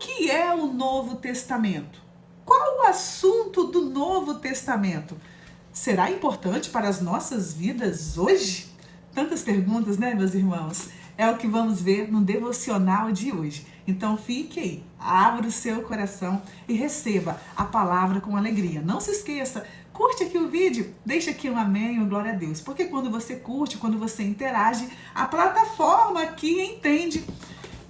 que é o Novo Testamento? Qual o assunto do Novo Testamento? Será importante para as nossas vidas hoje? Tantas perguntas, né, meus irmãos? É o que vamos ver no devocional de hoje. Então fique aí, abra o seu coração e receba a palavra com alegria. Não se esqueça, curte aqui o vídeo, deixa aqui um amém, um glória a Deus. Porque quando você curte, quando você interage, a plataforma aqui entende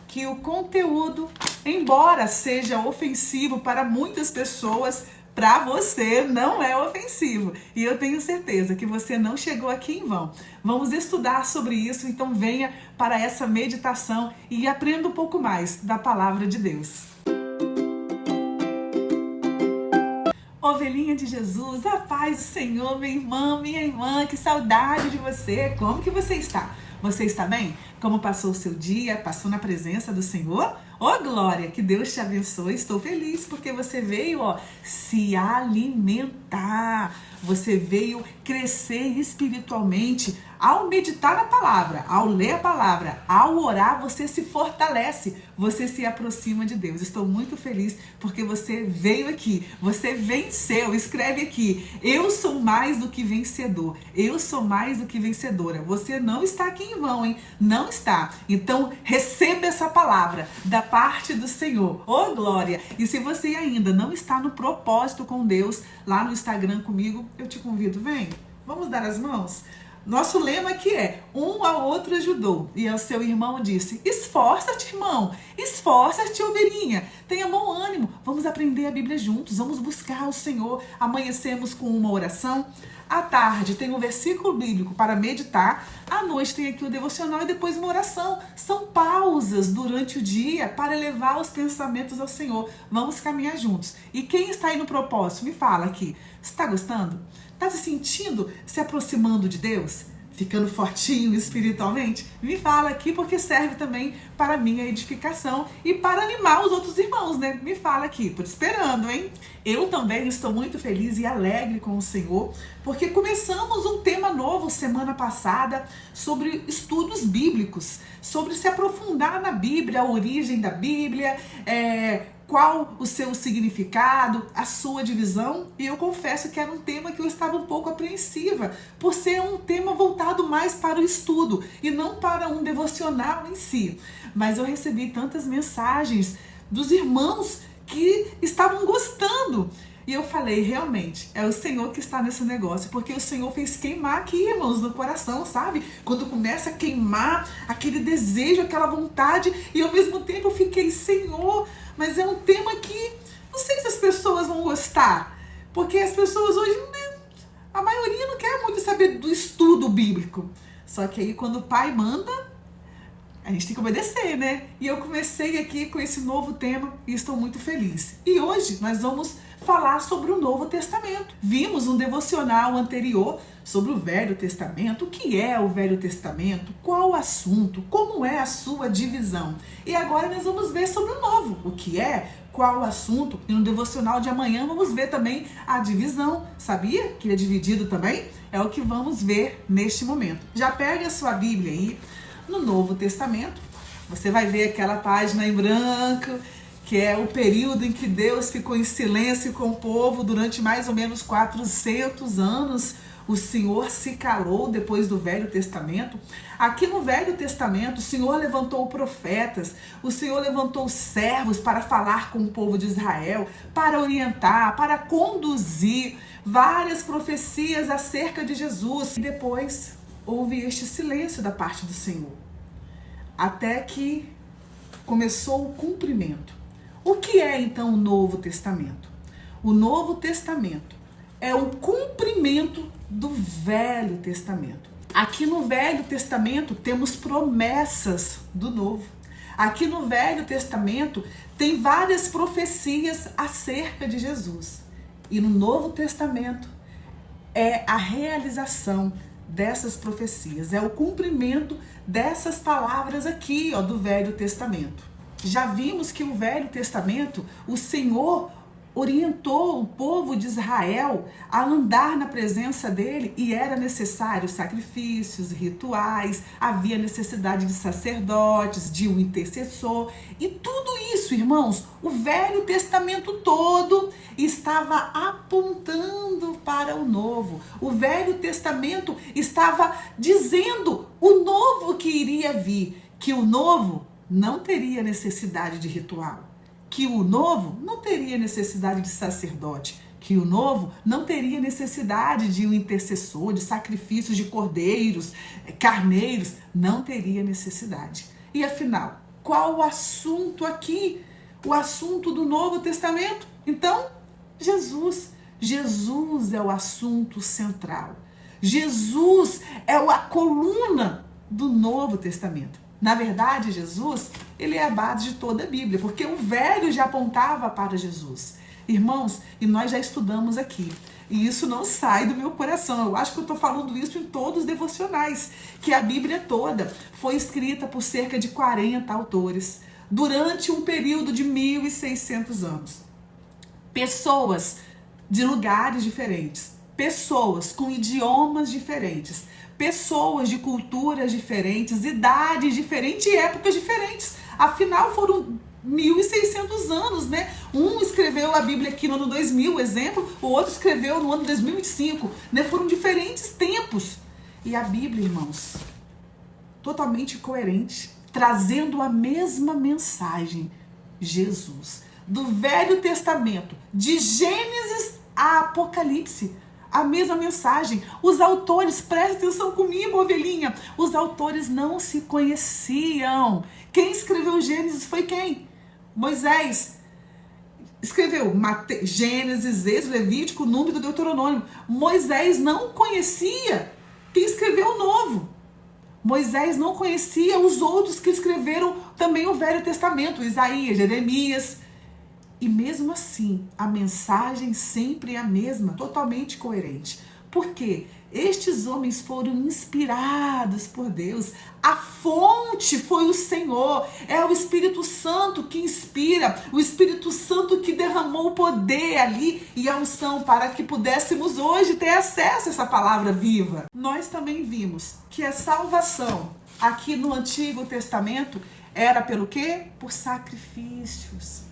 que o conteúdo, embora seja ofensivo para muitas pessoas, para você não é ofensivo. E eu tenho certeza que você não chegou aqui em vão. Vamos estudar sobre isso, então venha para essa meditação e aprenda um pouco mais da palavra de Deus. Ovelhinha de Jesus, a paz do Senhor, minha irmã, que saudade de você. Como que você está? Você está bem? Como passou o seu dia? Passou na presença do Senhor? Glória, que Deus te abençoe. Estou feliz porque você veio, se alimentar. Você veio crescer espiritualmente ao meditar na palavra, ao ler a palavra, ao orar, você se fortalece, você se aproxima de Deus. Estou muito feliz porque você veio aqui, você venceu. Escreve aqui, eu sou mais do que vencedor, eu sou mais do que vencedora. Você não está aqui em vão, hein? Não está. Então receba essa palavra da parte do Senhor. Glória! E se você ainda não está no propósito com Deus, lá no Instagram comigo, eu te convido, vem, vamos dar as mãos? Nosso lema aqui é, um ao outro ajudou. E ao seu irmão disse, esforça-te, irmão, esforça-te, ovelhinha, tenha bom ânimo, vamos aprender a Bíblia juntos, vamos buscar o Senhor. Amanhecemos com uma oração, à tarde tem um versículo bíblico para meditar, à noite tem aqui o devocional e depois uma oração. São pausas durante o dia para elevar os pensamentos ao Senhor. Vamos caminhar juntos. E quem está aí no propósito, me fala aqui, está gostando? Está se sentindo se aproximando de Deus? Ficando fortinho espiritualmente? Me fala aqui porque serve também para a minha edificação e para animar os outros irmãos, né? Me fala aqui, tô te esperando, hein? Eu também estou muito feliz e alegre com o Senhor, porque começamos um tema novo semana passada sobre estudos bíblicos, sobre se aprofundar na Bíblia, a origem da Bíblia, qual o seu significado, a sua divisão. E eu confesso que era um tema que eu estava um pouco apreensiva, por ser um tema voltado mais para o estudo e não para um devocional em si. Mas eu recebi tantas mensagens dos irmãos que estavam gostando. E eu falei, realmente, é o Senhor que está nesse negócio, porque o Senhor fez queimar aqui, irmãos, no coração, sabe? Quando começa a queimar aquele desejo, aquela vontade, e ao mesmo tempo eu fiquei, Senhor, mas é um tema que não sei se as pessoas vão gostar, porque as pessoas hoje, né, a maioria não quer muito saber do estudo bíblico. Só que aí quando o pai manda, a gente tem que obedecer, né? E eu comecei aqui com esse novo tema e estou muito feliz. E hoje nós vamos falar sobre o Novo Testamento. Vimos um devocional anterior sobre o Velho Testamento. O que é o Velho Testamento? Qual o assunto? Como é a sua divisão? E agora nós vamos ver sobre o Novo. O que é? Qual o assunto? E no devocional de amanhã vamos ver também a divisão. Sabia que é dividido também? É o que vamos ver neste momento. Já pega a sua Bíblia aí. No Novo Testamento, você vai ver aquela página em branco, que é o período em que Deus ficou em silêncio com o povo durante mais ou menos 400 anos. O Senhor se calou depois do Velho Testamento. Aqui no Velho Testamento, o Senhor levantou profetas, o Senhor levantou servos para falar com o povo de Israel, para orientar, para conduzir várias profecias acerca de Jesus. E depois houve este silêncio da parte do Senhor, até que começou o cumprimento. O que é então o Novo Testamento? O Novo Testamento é o cumprimento do Velho Testamento. Aqui no Velho Testamento temos promessas do Novo. Aqui no Velho Testamento tem várias profecias acerca de Jesus. E no Novo Testamento é a realização dessas profecias, é o cumprimento dessas palavras aqui, do Velho Testamento. Já vimos que o Velho Testamento, o Senhor orientou o povo de Israel a andar na presença dele e era necessário sacrifícios, rituais, havia necessidade de sacerdotes, de um intercessor e tudo isso, irmãos, o Velho Testamento todo estava apontando para o Novo. O Velho Testamento estava dizendo o novo que iria vir, que o novo não teria necessidade de ritual, que o novo não teria necessidade de sacerdote, que o novo não teria necessidade de um intercessor, de sacrifícios de cordeiros, carneiros, não teria necessidade. E afinal, qual o assunto aqui? O assunto do Novo Testamento? Então, Jesus. Jesus é o assunto central. Jesus é a coluna do Novo Testamento. Na verdade, Jesus, ele é a base de toda a Bíblia, porque o Velho já apontava para Jesus. Irmãos, e nós já estudamos aqui, e isso não sai do meu coração, eu acho que eu estou falando isso em todos os devocionais, que a Bíblia toda foi escrita por cerca de 40 autores, durante um período de 1.600 anos. Pessoas de lugares diferentes, pessoas com idiomas diferentes, pessoas de culturas diferentes, idades diferentes e épocas diferentes. Afinal, foram 1.600 anos, né? Um escreveu a Bíblia aqui no ano 2000, exemplo, o outro escreveu no ano 2025, né? Foram diferentes tempos. E a Bíblia, irmãos, totalmente coerente, trazendo a mesma mensagem. Jesus, do Velho Testamento, de Gênesis a Apocalipse, a mesma mensagem. Os autores, preste atenção comigo, ovelhinha, os autores não se conheciam. Quem escreveu Gênesis foi quem? Moisés. Escreveu Gênesis, Êxodo, Levítico, Número, Deuteronômio. Moisés não conhecia quem escreveu o Novo. Moisés não conhecia os outros que escreveram também o Velho Testamento, Isaías, Jeremias. E mesmo assim, a mensagem sempre é a mesma, totalmente coerente. Por quê? Estes homens foram inspirados por Deus. A fonte foi o Senhor. É o Espírito Santo que inspira, o Espírito Santo que derramou o poder ali e a unção para que pudéssemos hoje ter acesso a essa palavra viva. Nós também vimos que a salvação aqui no Antigo Testamento era pelo quê? Por sacrifícios,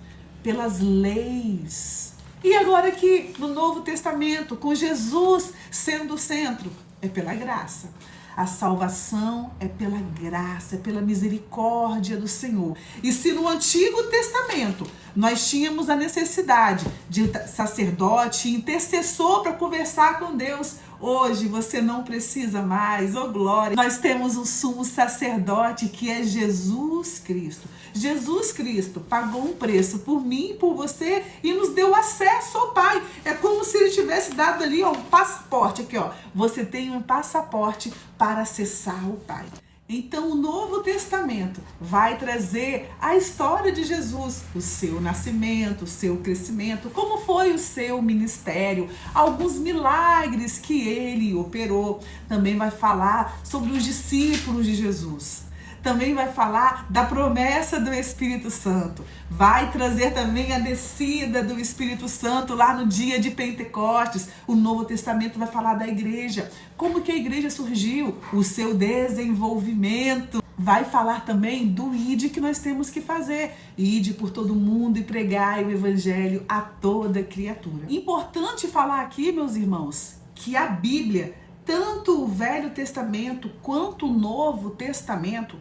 pelas leis. E agora aqui no Novo Testamento, com Jesus sendo o centro, é pela graça. A salvação é pela graça, é pela misericórdia do Senhor. E se no Antigo Testamento nós tínhamos a necessidade de sacerdote, intercessor para conversar com Deus, hoje você não precisa mais, oh glória. Nós temos um sumo sacerdote que é Jesus Cristo. Jesus Cristo pagou um preço por mim e por você e nos deu acesso ao Pai. É como se ele tivesse dado ali um passaporte. Aqui, ó, você tem um passaporte para acessar o Pai. Então o Novo Testamento vai trazer a história de Jesus, o seu nascimento, o seu crescimento, como foi o seu ministério, alguns milagres que ele operou. Também vai falar sobre os discípulos de Jesus. Também vai falar da promessa do Espírito Santo. Vai trazer também a descida do Espírito Santo lá no dia de Pentecostes. O Novo Testamento vai falar da igreja. Como que a igreja surgiu? O seu desenvolvimento. Vai falar também do ide que nós temos que fazer. Ide por todo mundo e pregai o evangelho a toda criatura. Importante falar aqui, meus irmãos, que a Bíblia, tanto o Velho Testamento quanto o Novo Testamento,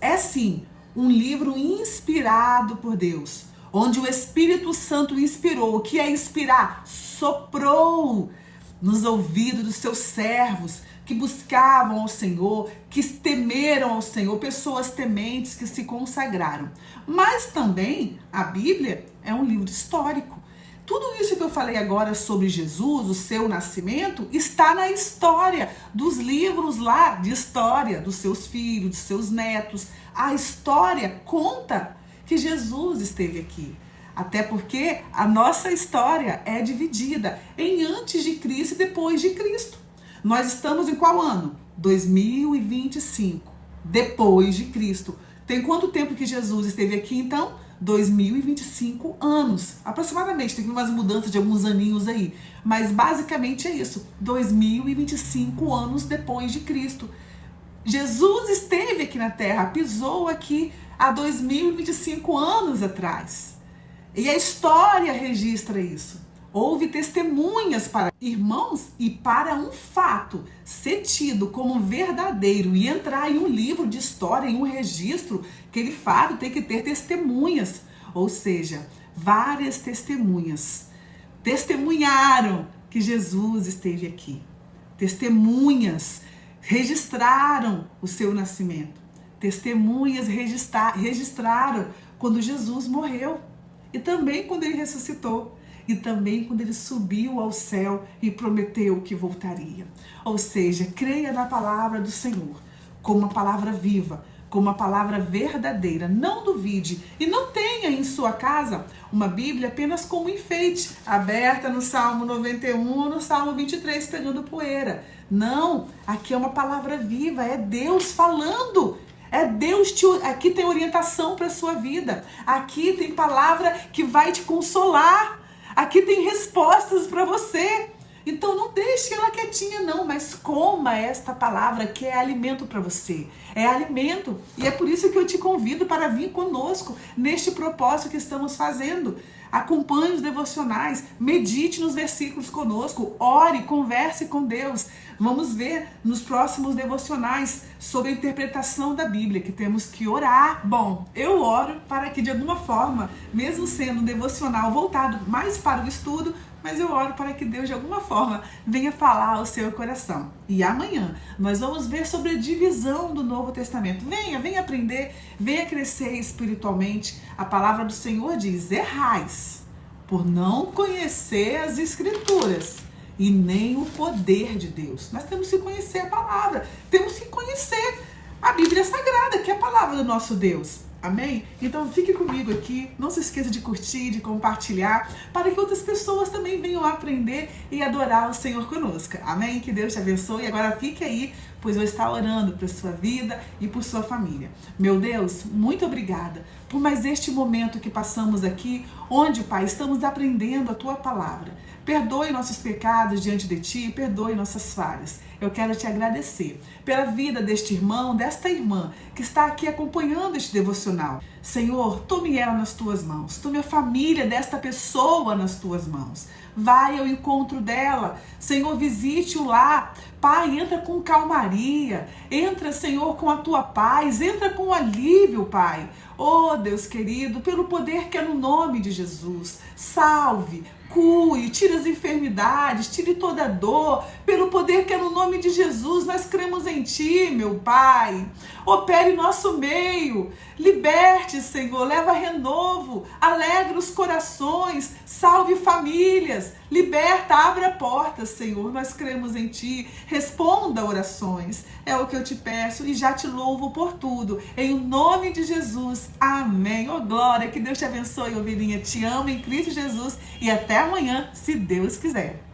é sim um livro inspirado por Deus, onde o Espírito Santo inspirou. O que é inspirar? Soprou nos ouvidos dos seus servos que buscavam ao Senhor, que temeram ao Senhor, pessoas tementes que se consagraram. Mas também a Bíblia é um livro histórico. Tudo isso que eu falei agora sobre Jesus, o seu nascimento, está na história dos livros lá de história, dos seus filhos, dos seus netos. A história conta que Jesus esteve aqui. Até porque a nossa história é dividida em antes de Cristo e depois de Cristo. Nós estamos em qual ano? 2025, depois de Cristo. Tem quanto tempo que Jesus esteve aqui então? 2025 anos, aproximadamente. Tem umas mudanças de alguns aninhos aí, mas basicamente é isso, 2025 anos depois de Cristo. Jesus esteve aqui na Terra, pisou aqui há 2025 anos atrás. E a história registra isso. Houve testemunhas para irmãos, e para um fato ser tido como verdadeiro e entrar em um livro de história, em um registro, aquele fato tem que ter testemunhas. Ou seja, várias testemunhas testemunharam que Jesus esteve aqui. Testemunhas registraram o seu nascimento. Testemunhas registraram quando Jesus morreu. E também quando ele ressuscitou. E também quando ele subiu ao céu e prometeu que voltaria. Ou seja, creia na palavra do Senhor como uma palavra viva, como uma palavra verdadeira. Não duvide e não tenha em sua casa uma Bíblia apenas como enfeite, aberta no Salmo 91, no Salmo 23, pegando poeira. Não, aqui é uma palavra viva, é Deus falando. É Deus, aqui tem orientação para a sua vida. Aqui tem palavra que vai te consolar. Aqui tem respostas para você. Então não deixe ela quietinha não, mas coma esta palavra que é alimento para você. É alimento. E é por isso que eu te convido para vir conosco neste propósito que estamos fazendo. Acompanhe os devocionais, medite nos versículos conosco, ore, converse com Deus. Vamos ver nos próximos devocionais sobre a interpretação da Bíblia, que temos que orar. Bom, eu oro para que de alguma forma, mesmo sendo um devocional voltado mais para o estudo, mas eu oro para que Deus de alguma forma venha falar ao seu coração. E amanhã nós vamos ver sobre a divisão do Novo Testamento. Venha aprender, venha crescer espiritualmente. A palavra do Senhor diz: errais por não conhecer as Escrituras e nem o poder de Deus. Nós temos que conhecer a palavra, temos que conhecer a Bíblia Sagrada, que é a palavra do nosso Deus. Amém? Então fique comigo aqui, não se esqueça de curtir, de compartilhar, para que outras pessoas também venham aprender e adorar o Senhor conosco. Amém? Que Deus te abençoe. E agora fique aí, pois eu vou estar orando por sua vida e por sua família. Meu Deus, muito obrigada por mais este momento que passamos aqui, onde, Pai, estamos aprendendo a Tua palavra. Perdoe nossos pecados diante de Ti, perdoe nossas falhas. Eu quero te agradecer pela vida deste irmão, desta irmã que está aqui acompanhando este devocional. Senhor, tome ela nas Tuas mãos, tome a família desta pessoa nas Tuas mãos. Vai ao encontro dela, Senhor, visite-o lá. Pai, entra com calmaria, entra, Senhor, com a Tua paz, entra com alívio, Pai. Oh, Deus querido, pelo poder que é no nome de Jesus, salve, cure, tire as enfermidades, tire toda a dor, pelo poder que é no nome de Jesus, nós cremos em Ti, meu Pai. Opere em nosso meio, liberte, Senhor, leva renovo, alegra os corações, salve famílias, liberta, abra portas, Senhor, nós cremos em Ti, responda orações, é o que eu te peço e já te louvo por tudo, em nome de Jesus, amém. Oh glória, que Deus te abençoe, ovelhinha, te amo em Cristo Jesus e até amanhã, se Deus quiser.